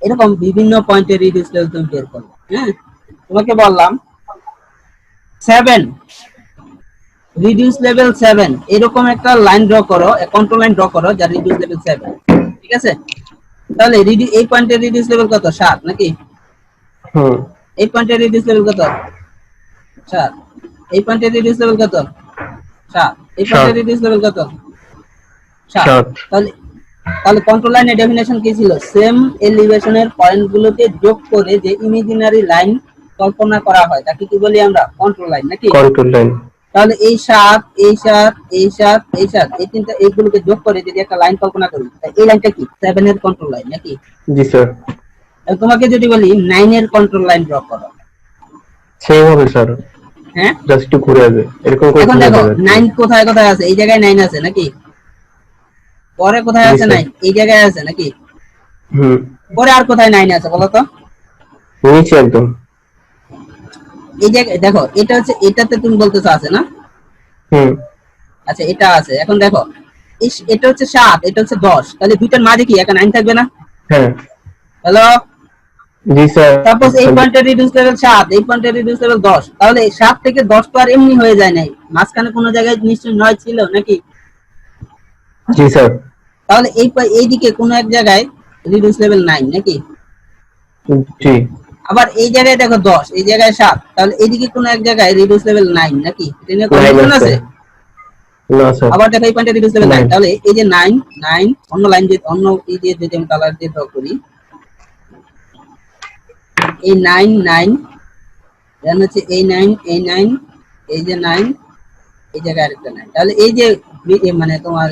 এরকম বিভিন্ন পয়েন্টের রিডিউস লেভেল তুমি বের করবে। হ্যাঁ, তোমাকে বললাম 7 রিডিউস লেভেল 7, এরকম একটা লাইন ড্র করো, কন্ট্রোল লাইন ড্র করো যার রিডিউস লেভেল 7, ঠিক আছে? তাহলে এই পয়েন্টের রিডিউস লেভেল কত, 7 নাকি? এই পয়েন্টের রিডিউস লেভেল কত, 7। এই পয়েন্টের রিডিউস লেভেল কত, 7। এই পয়েন্টের রিডিউস লেভেল কত, 7। তাহলে তাহলে কন্ট্রোল লাইনের ডেফিনেশন কি ছিল, সেম এলিভেশনের পয়েন্টগুলোকে যোগ করে যে ইমাজিনারি লাইন কল্পনা করা হয় তাকে কি বলি আমরা, কন্ট্রোল লাইন নাকি? Control line. তাহলে এই 7, এই 7, এই 7, এই 7, এই তিনটা এইগুলোকে যোগ করে যদি একটা লাইন কল্পনা করি, এই লাইনটা কি 7 এর কন্ট্রোল লাইন নাকি? জি স্যার। তোমাকে যদি বলি 9 এর কন্ট্রোল লাইন ড্র করো, সেম হবে স্যার। হ্যাঁ, জাস্ট একটু ঘুরে যাবে এরকম করে। এখন দেখো 9 কোথায় কোথায় আছে, এই জায়গায় 9 আছে নাকি? পরে কোথায় আছে 9, এই জায়গায় আছে নাকি? পরে আর কোথায় 9 আছে বলো তো? নিচে একদম এই জায়গায় দেখো, এটা হচ্ছে, এটাতে তুমি বলতেছো আছে না? আচ্ছা, এটা আছে। এখন দেখো এটা হচ্ছে 7, এটা হচ্ছে 10, তাহলে দুইটার মাঝে কি একটা 9 থাকবে না? হ্যাঁ। হ্যালো, জি স্যার। সাপোজ এই পয়েন্টের রিডিউস লেভেল 7, এই পয়েন্টের রিডিউস লেভেল 10, তাহলে 7 থেকে 10 তো আর এমনি হয়ে যায় নাই, মাঝখানে কোনো জায়গায় নিশ্চয়ই 9 ছিল নাকি? জি স্যার। তাহলে এইদিকে কোনো এক জায়গায় রিডিউস লেভেল 9 নাকি? জি। আবার এই জায়গায় দেখো 10, এই জায়গায় 7, তাহলে এইদিকে কোনো এক জায়গায় রিডিউস লেভেল 9 নাকি? এটা নিয়ে কনফিউশন আছে? না স্যার। আবার দেখো এই পয়েন্টে রিডিউস লেভেল 9, তাহলে এই যে 9 9 অন্য লাইন দিয়ে, অন্য এই দিয়ে যদি আমি কালার দিয়ে ড্র করি, এই 9 9, দেন হচ্ছে এই 9 এই 9, এই যে 9, এই জায়গায় আরেকটা 9, তাহলে এই যে মানে তোমার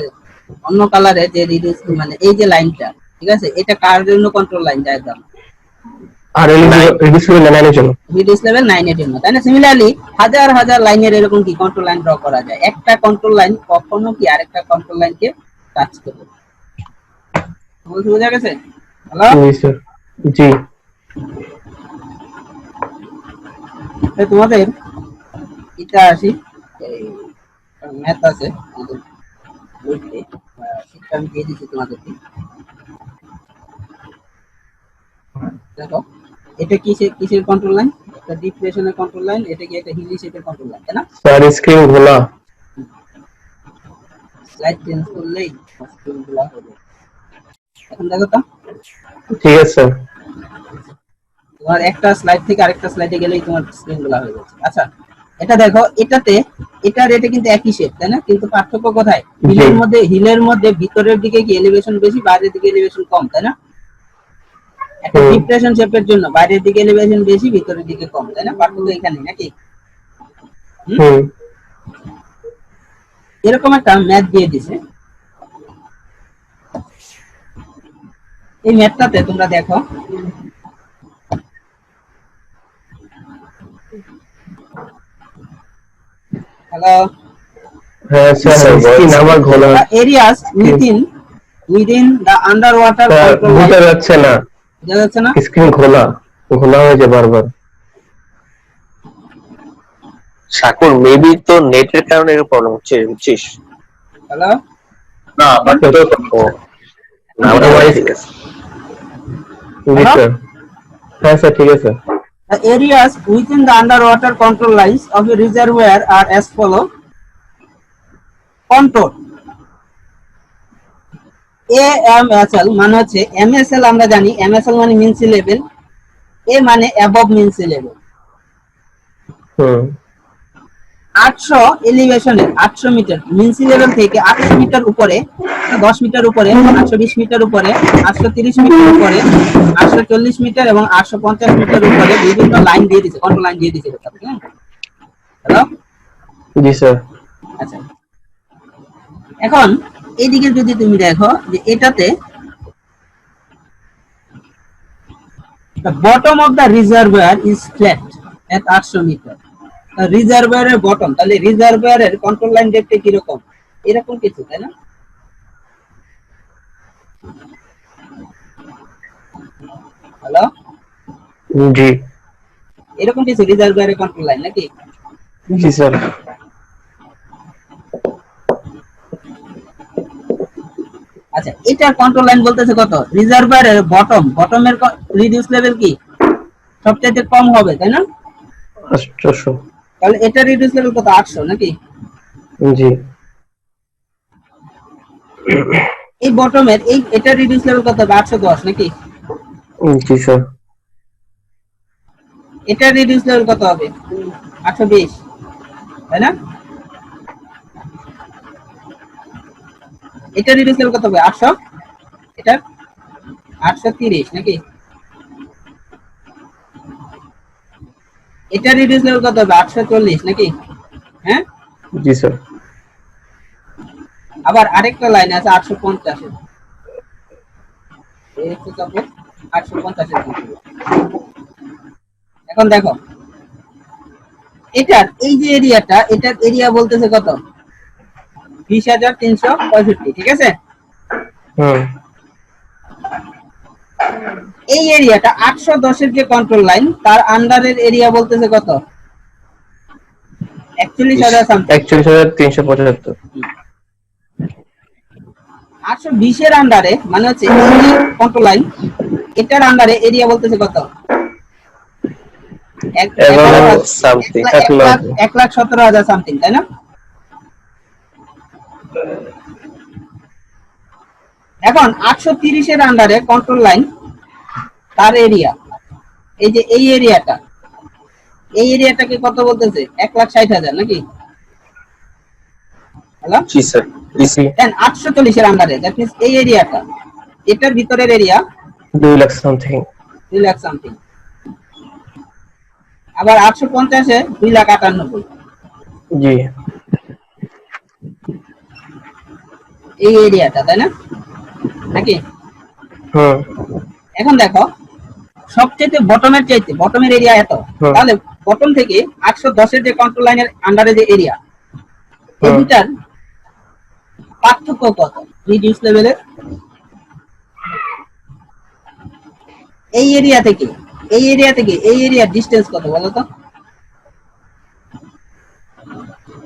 অন্য কালারে যে রিডিউস মানে এই যে লাইনটা, ঠিক আছে, এটা কার জন্য কন্ট্রোল লাইন ডায়াগ্রাম? আর রিডিউস লেভেল 9 এর জন্য। রিডিউস লেভেল 9 এর জন্য, তাই না? সিমিলারলি হাজার হাজার লাইনের এরকম কি কন্ট্রোল লাইন ড্র করা যায়, একটা কন্ট্রোল লাইন কখনো কি আরেকটা কন্ট্রোল লাইনকে টাচ করবে। বুঝা গেছে? হ্যালো, জি স্যার। জি। তোমাদের এটা আসি, ম্যাথ আছে আমাদের বইতে, সেটা আমি দিয়ে দিচ্ছি তোমাদেরকে। দেখো এটা কিসের কন্ট্রোল লাইন, একটা ডিপ্রেশনের কন্ট্রোল লাইন, এটা কি একটা হিলি শেপের কন্ট্রোল লাইন, তাই না? স্যার স্ক্রিন খোলা। স্লাইড চেঞ্জ করলেই স্ক্রিন খোলা হবে। এখন দেখো তো, ঠিক আছে স্যার। তোমার একটা স্লাইড থেকে আরেকটা স্লাইডে গেলেই তোমার স্ক্রিন খোলা হয়ে যাচ্ছে। আচ্ছা, এটা দেখো, এটা কিন্তু একই শেপ, তাই না? কিন্তু পার্থক্য কোথায়? হিলের মধ্যে ভিতরের দিকে কি এলিভেশন বেশি, বাইরের দিকে এলিভেশন কম, তাই না? একটা ডিপ্রেশন শেপের জন্য বাইরের দিকে এলিভেশন বেশি, ভিতরের দিকে কম, তাই না? পার্থক্য এখানে নাকি? এরকম একটা ম্যাথ দিয়ে দিছে। এই ম্যাথটাতে তোমরা দেখো, হ্যালো, হ্যাঁ স্যার, স্ক্রিন আমার ঘোলা areas within the under water control বোঝা যাচ্ছে না, বোঝা যাচ্ছে না? স্ক্রিন ঘোলা ঘোলা হয়ে যায় বারবার। সাকুর মেবি তো নেটের কারণে এর প্রবলেম হচ্ছে, বুঝছিস? হ্যালো, না বাট তো না Otherwise- ঠিক আছে। জি স্যার, হ্যাঁ স্যার ঠিক আছে। the areas within the underwater control lines of a reservoir are as follow. Contour AMSL মানে হচ্ছে, MSL আমরা জানি, MSL মানে মিন সি লেভেল, A মানে অ্যাবভ মিন সি লেভেল। 800 এলিভেশনে 800 মিটার মিন সি লেভেল থেকে 800 মিটার উপরে, 10 মিটার উপরে, 820 মিটার উপরে, 830 মিটার উপরে, 840 মিটার এবং 850 মিটার উপরে বিভিন্ন লাইন দিয়ে দিয়েছে, কন্ট্রোল লাইন দিয়ে দিয়েছে। হ্যালো, জি স্যার। আচ্ছা, এখন এইদিকে যদি তুমি দেখো যে এটাতে the bottom of the reservoir is flat at 800 metre. রিজার্ভারের বটম, তাহলে রিজার্ভারের কন্ট্রোল লাইন দেখতে কি রকম? এরকম কিছু, তাই না? হ্যালো, জি এরকম কিছু রিজার্ভারের কন্ট্রোল লাইন নাকি? জি স্যার। আচ্ছা, এটা কন্ট্রোল লাইন বলতেছে কত? রিজার্ভারের বটমের রিডিউস লেভেল কি সবচেয়ে কম হবে, তাই না? 800। তাহলে এটা রিডিউস লেভেল কত? 800 নাকি? জি এই বটমের এটা রিডিউস লেভেল কত হবে? 810 নাকি? জি স্যার। এটা রিডিউস লেভেল কত হবে? 820, তাই না? এটা রিডিউস লেভেল কত হবে? 800, এটা 830 নাকি? এটা রিডিউস লেভেল কত হবে? 840 নাকি? হ্যাঁ, জি স্যার। আবার আরেকটা লাইন আছে 850 এর, এই হচ্ছে কত? 850 এর। এখন দেখো, এটার এই যে এরিয়াটা, এটার এরিয়া বলতেছে কত? 20,365, ঠিক আছে? এই এরিয়াটা 810 এর যে কন্ট্রোল লাইন, তার আন্ডারের এরিয়া বলতেছে কত? 41,000 সামথিং। 41,375। 820 এর আন্ডারে মানে হচ্ছে কন্ট্রোল লাইন, এটার আন্ডারে এরিয়া বলতেছে কত? 1,17,000 সামথিং, তাই না? এখন 830 এর আন্ডারে কন্ট্রোল লাইন, তার এরিয়া, এই যে এই এরিয়াটা, এই এরিয়াটাকে কত বলতেছে? 1,60,000 নাকি? হ্যালো, জি স্যার। জি। দেন 840 এর আন্ডারে, দ্যাট মিন্স এই এরিয়াটা, এটার ভিতরের area 2 lakh something. 2 lakh something. আবার 850 এ 2,98,000, জি এই এরিয়াটা, তাই না? নাকি? এখন দেখো, সবচেয়ে বটমের চাইতে বটমের এরিয়া এত, তাহলে বটম থেকে 810 এর যে কন্ট্রোল লাইনের আন্ডারে যে এরিয়া, এই দুটার পার্থক্য কত রিডিউস লেভেলের? এই এরিয়া থেকে এই এরিয়ার ডিসটেন্স কত বলো তো?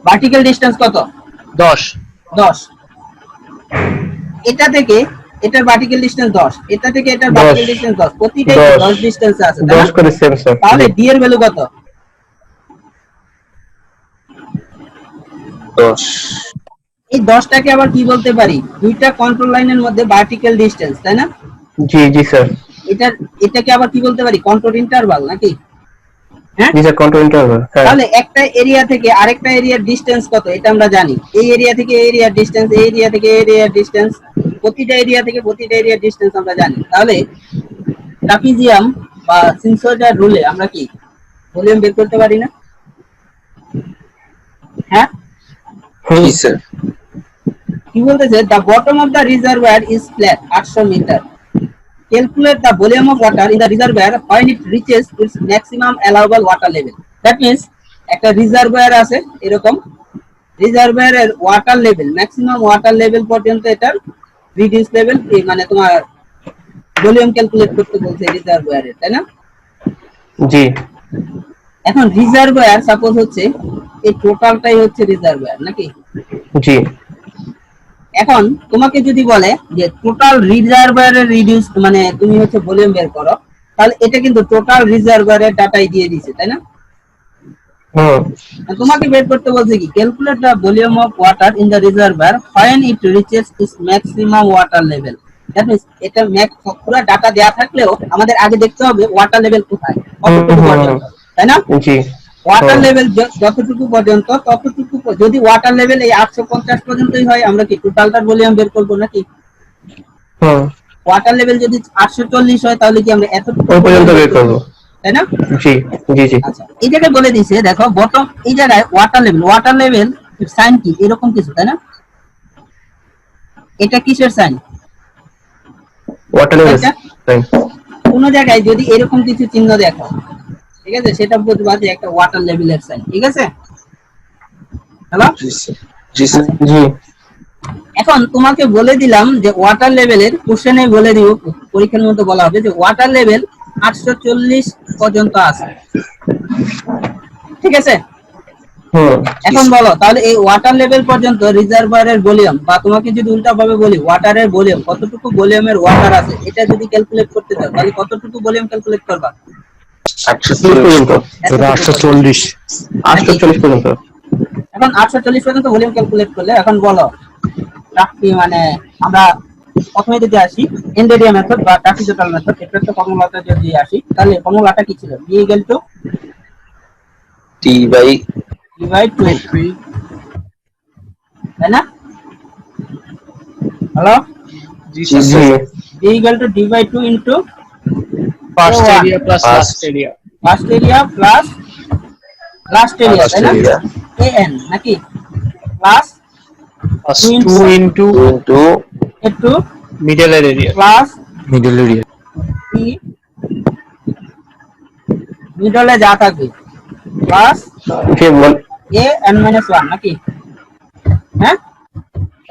ভার্টিক্যাল ডিসটেন্স কত? 10। এটা থেকে এটার ভার্টিক্যাল ডিসটেন্স 10, এটা থেকে এটার ভার্টিক্যাল ডিসটেন্স 10, প্রতিটাই 10 ডিসটেন্স আছে, 10 করে সেম স্যার। তাহলে ডি এর ভ্যালু কত? 10। এই 10টাকে আবার কি বলতে পারি? দুইটা কন্ট্রোল লাইনের মধ্যে ভার্টিক্যাল ডিসটেন্স, তাই না? জি জি স্যার। এটাকে আবার কি বলতে পারি? কন্ট্রোল ইন্টারভাল নাকি? হ্যাঁ, জি স্যার, কন্ট্রোল ইন্টারভাল। তাহলে একটা এরিয়া থেকে আরেকটা এরিয়ার ডিসটেন্স কত এটা আমরা জানি। এই এরিয়া থেকে এই এরিয়ার ডিসটেন্স, এই এরিয়া থেকে এই এরিয়ার ডিসটেন্স, প্রতিটা এরিয়া থেকে প্রতিটা এরিয়ার ডিসটেন্স আমরা জানি। তাহলে ট্রাপিজিয়াম বা সিনসয়েডাল রুলে আমরা কি ভলিউম বের করতে পারি না? হ্যাঁ, জি স্যার। কি বলতেছে, the bottom of the reservoir is flat 800 metre, calculate the volume of water in the reservoir when it reaches its maximum allowable water level. That means একটা রিজার্ভার আছে এরকম, রিজার্ভারের water level maximum water level পর্যন্ত এটার reduce level মানে তোমার volume calculate করতে বলছে রিজার্ভারের, তাই না? জি এখন রিজার্ভার সাপোজ হচ্ছে এই টোটালটাই হচ্ছে রিজার্ভার নাকি? জি এখন তোমাকে যদি বলে যে টোটাল রিজার্ভারের রিডিউস মানে তুমি হচ্ছে ভলিউম বের করো, তাহলে এটা কিন্তু টোটাল রিজার্ভারের ডাটাই দিয়ে দিছে, তাই না? হুম তোমাকে বের করতে বলছে কি, calculate the volume of water in the reservoir when it reaches its maximum water level. That means এটা পুরো ডাটা দেয়া থাকলেও আমাদের আগে দেখতে হবে ওয়াটার লেভেল কোথায়, কতটুকু পর্যন্ত, তাই না? জি ওয়াটার লেভেল যতটুকু পর্যন্ত ততটুকু যদি ওয়াটার লেভেল এই 850 পর্যন্তই হয় আমরা কি টোটালটার ভলিউম বের করব নাকি? হুম ওয়াটার লেভেল যদি 840 হয় তাহলে কি আমরা এতটুকু ওই পর্যন্ত বের করবো। তাই না? জি জি জি আচ্ছা, এই জায়গায় বলে দিয়েছে দেখো বটম এই জায়গায় ওয়াটার লেভেল সাইন কি এরকম কিছু, তাই না? এটা কিসের সাইন? ওয়াটার লেভেল আচ্ছা। কোন জায়গায় যদি এরকম কিছু চিহ্ন দেখো, ঠিক আছে, সেটা বুঝবা যে একটা ওয়াটার লেভেলের সাইন, ঠিক আছে? হ্যালো, জি স্যার। জি স্যার। জি এখন তোমাকে বলে দিলাম যে ওয়াটার লেভেলের কোশ্চেনে বলে দিব, পরীক্ষার মধ্যে বলা হবে যে ওয়াটার লেভেল 840 পর্যন্ত আছে, ঠিক আছে? হুম এখন বলো তাহলে এই ওয়াটার লেভেল পর্যন্ত রিজার্ভারের ভলিউম, বা তোমাকে যদি উল্টা ভাবে বলি ওয়াটারের ভলিউম, কতটুকু ভলিউমের ওয়াটার আছে এটা যদি ক্যালকুলেট করতে চাও তাহলে কতটুকু ভলিউম ক্যালকুলেট করবা? 840 পর্যন্ত। এটা 840 840 পর্যন্ত। এখন 840 পর্যন্ত ভলিউম ক্যালকুলেট করলে এখন বলো ট্রাফি মানে আমরা প্রথমে যদি আসি এনডেডিয়া মেথড বা ট্রাপিজোটাল মেথড, এটা তো ফর্মুলাটা যদি আসি তাহলে ফর্মুলাটা কি ছিল? b = টি বাই d/2, তাই না? হ্যালো, জি জি sir. b = d/2 into first A1 area plus First. Last area first area plus last area, তাই না? area an নাকি প্লাস 2 ইনটু ইনটু a2 মিডলের area plus middle area p মিডলে যা থাকবে প্লাস জি বল an-1 নাকি? হ্যাঁ,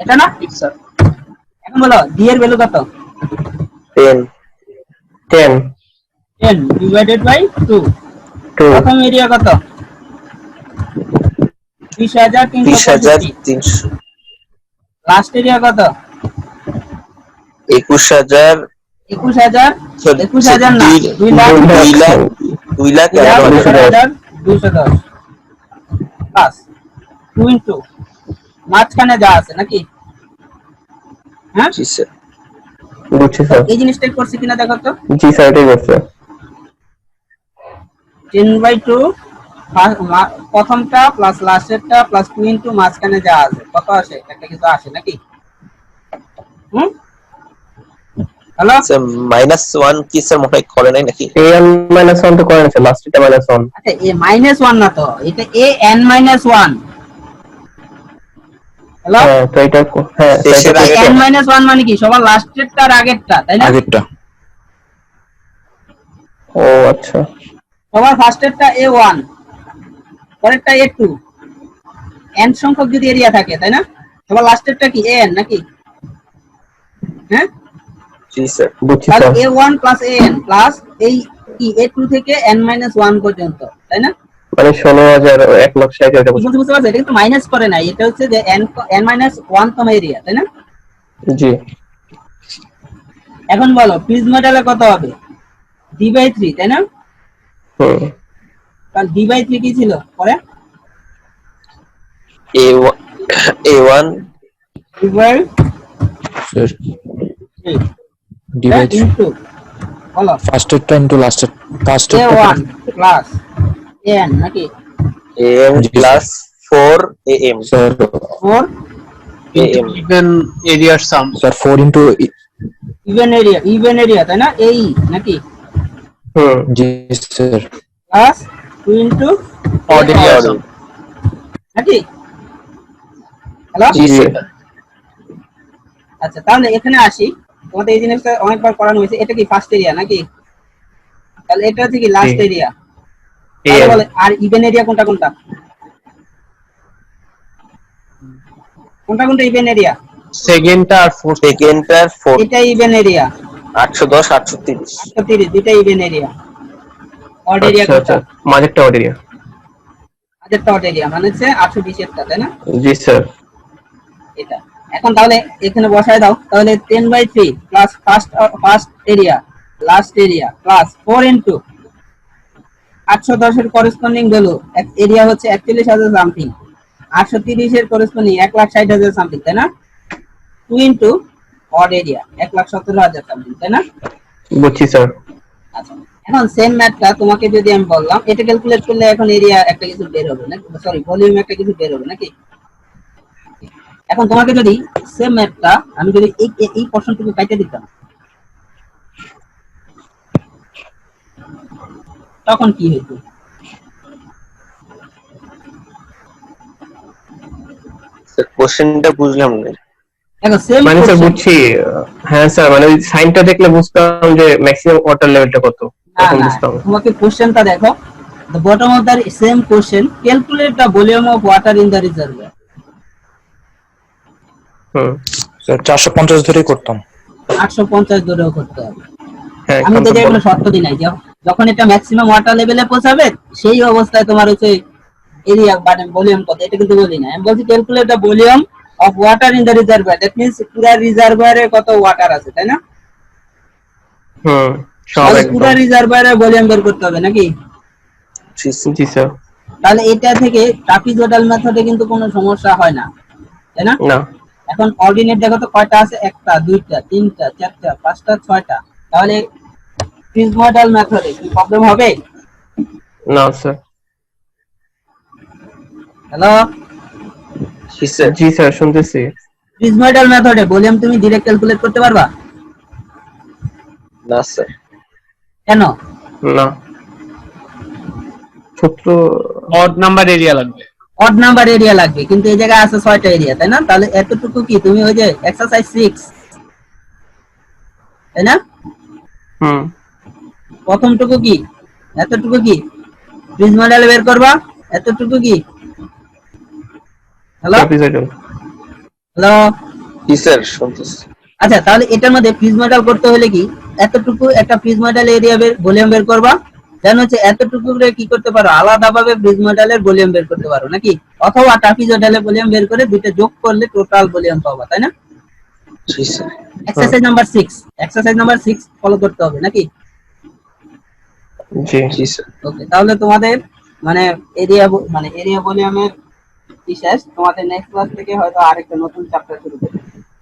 এটা না? স্যার এখন বলো d এর ভ্যালু কত? 10 10 10 ডিভাইডেড বাই 2। 2 প্রথম এরিয়া কত? 20,350। 20,300 লাস্ট এরিয়া কত? 21,000 21,000 21,000 না, 2 লাখ 2 লাখ 2,11,210 প্লাস 2 ইনটু মাঝখানে যা আছে নাকি? হ্যাঁ, জি স্যার। বুঝছি স্যার। এই জিনিসটা করছি কিনা দেখো তো। জি স্যার এটাই করছে। 10/2 প্রথমটা প্লাস লাস্টেরটা প্লাস 2 ইনটু মাঝখানে যা আছে কত আসে? একটা কিছু আসে নাকি? হুম, হ্যালো, স্যার -1 কি স্যার মনে হয় করে নাই নাকি? an-1 তো করে না, লাস্টটা -1। আচ্ছা এ -1 না তো, এটা an-1। হ্যালো, হ্যাঁ তো এটা হ্যাঁ শেষের আগে n-1 মানে কি সবার লাস্টেরটা আর আগেরটা, তাই না? আগেরটা ও আচ্ছা সবার ফার্স্টেরটা a1 পরেরটা a2, n সংখ্যক যদি এরিয়া থাকে, তাই না? সবার লাস্টেরটা কি an নাকি? হ্যাঁ, জি স্যার। বুঝছি তাহলে sir. a1 plus an plus এই কি a2 থেকে n-1 পর্যন্ত, তাই না? মানে 16,000 1,60,000 এটা বুঝতে পারছো? এটা কিন্তু মাইনাস করে নাই, এটা হচ্ছে যে n-1 তম এরিয়া, তাই না? জি এখন বলো প্রিজম মডেলে কত হবে? d/3, তাই না? হুম তাহলে d/3 কি ছিল পরে? A1 d/3 ডিভাইড ইনটু বলো ফার্স্টেরটা ইনটু লাস্টের a1 প্লাস an নাকি? AM জি, plus 4 AM sir 4 AM even এরিয়ার sum sir 4 into even area তাই না? এই নাকি হুম জি sir. Plus 2 into Odd area sum. নাকি? হ্যালো? জি জি স্যার। আচ্ছা, তাহলে এখানে আসি। তোমাদের এই জিনিসটা অনেকবার করানো হয়েছে। এটা কি ফার্স্ট এরিয়া নাকি? তাহলে এটা হচ্ছে কি লাস্ট জি এরিয়া। তাহলে এন বলে আর ইভেন এরিয়া কোনটা কোনটা? কোনটা কোনটা ইভেন এরিয়া? সেকেন্ডটা আর ফোর্থ। সেকেন্ডটার 4 এটা ইভেন এরিয়া। 810 830। 830 দুইটা ইভেন এরিয়া। অড এরিয়া আচ্ছা কোনটা? আচ্ছা মাঝেরটা অড এরিয়া আগেরটা অড এরিয়া মানে হচ্ছে 820 এরটা, তাই না? জি স্যার এটা। এখন তাহলে এখানে বসায় দাও। তাহলে 10/3 plus first area last area plus 4 into 810 এর করেসপন্ডিং ভ্যালু এরিয়া হচ্ছে 41,000 সামথিং, 830 এর করেসপন্ডিং 1,60,000 সামথিং, তাই না? 2 ইনটু অড এরিয়া 1,17,000 সামথিং, তাই না? বুঝছি স্যার আচ্ছা, এখন সেম ম্যাথটা তোমাকে যদি আমি বললাম এটা ক্যালকুলেট করলে এখন এরিয়া একটা কিছু বের হবে না, সরি ভলিউম একটা কিছু বের হবে নাকি? এখন তোমাকে যদি সেম ম্যাথটা আমি যদি এই পোরশনটুকু কাটে দিতাম তখন কি হতো? স্যার কোশ্চেনটা বুঝলাম না। দেখো সেম মানে স্যার কোশ্চেন। বুঝছি হ্যাঁ স্যার মানে ওই সাইনটা দেখলে বুঝতাম যে ম্যাক্সিমাম ওয়াটার লেভেলটা কত না তখন না, বুঝতাম তোমাকে কোশ্চেনটা দেখো, the bottom of the same question calculate the volume of water in the reservoir. Hmm sir 450 ধরেই করতাম। 850 ধরেও করতে হবে। হ্যাঁ আমি তো কনফার্ম যেগুলো বলো শর্ত দিই নাই, যখন এটা ম্যাক্সিমাম ওয়াটার লেভেলে পৌঁছাবে সেই অবস্থায় তোমার হচ্ছে এরিয়া মানে ভলিউম কত এটা কিন্তু বলি না, আমি বলছি calculate the volume of water in the reservoir, that means পুরো রিজার্ভারে কত ওয়াটার আছে, তাই না? হুম সব তাহলে পুরো একদম রিজার্ভারে ভলিউম বের করতে হবে নাকি? জি স্যার। জি স্যার তাহলে এটা থেকে ট্রাপিজয়েডাল মেথডে কিন্তু কোনো সমস্যা হয় না, তাই না? না এখন অর্ডিনেট দেখো তো কয়টা আছে, একটা দুইটা তিনটা চারটা পাঁচটা ছয়টা, তাহলে প্রিজময়েডাল মেথডে কি প্রবলেম হবে? না স্যার হ্যালো, জি স্যার। জি স্যার শুনতেছি প্রিজময়েডাল মেথডে ভলিউম তুমি ডাইরেক্ট ক্যালকুলেট করতে পারবা? না স্যার। কেন? না সূত্র অড নাম্বার এরিয়া লাগবে। অড নাম্বার এরিয়া লাগবে, কিন্তু এই জায়গায় আছে 6টা এরিয়া, তাই না? তাহলে এতটুকু কি তুমি ওই যে এক্সারসাইজ 6, তাই না? হুম প্রথমটুকু কি এতটুকু কি প্রিজময়েডাল বের করবা, এতটুকু কি? হ্যালো ট্রাপিজয়েডাল হ্যালো, জি স্যার শুনতেছি। আচ্ছা তাহলে এটার মধ্যে প্রিজময়েডাল করতে হলে কি এতটুকু একটা প্রিজময়েডাল এরিয়া ভলিউম বের করবা, দেন হচ্ছে এতটুকু করে কি করতে পারো আলাদাভাবে প্রিজময়েডালের ভলিউম বের করতে পারো নাকি? অথবা ট্রাপিজয়েডালের ভলিউম বের করে দুইটা যোগ করলে টোটাল ভলিউম পাবা, তাই না? জি স্যার। এক্সারসাইজ নাম্বার 6 ফলো করতে হবে নাকি? জি জি স্যার। ওকে, তাহলে তোমাদের মানে এরিয়া ভলিউমের শেষ, তোমাদের নেক্সট ক্লাস থেকে হয়তো আরেকটা নতুন চ্যাপ্টার শুরু করবে।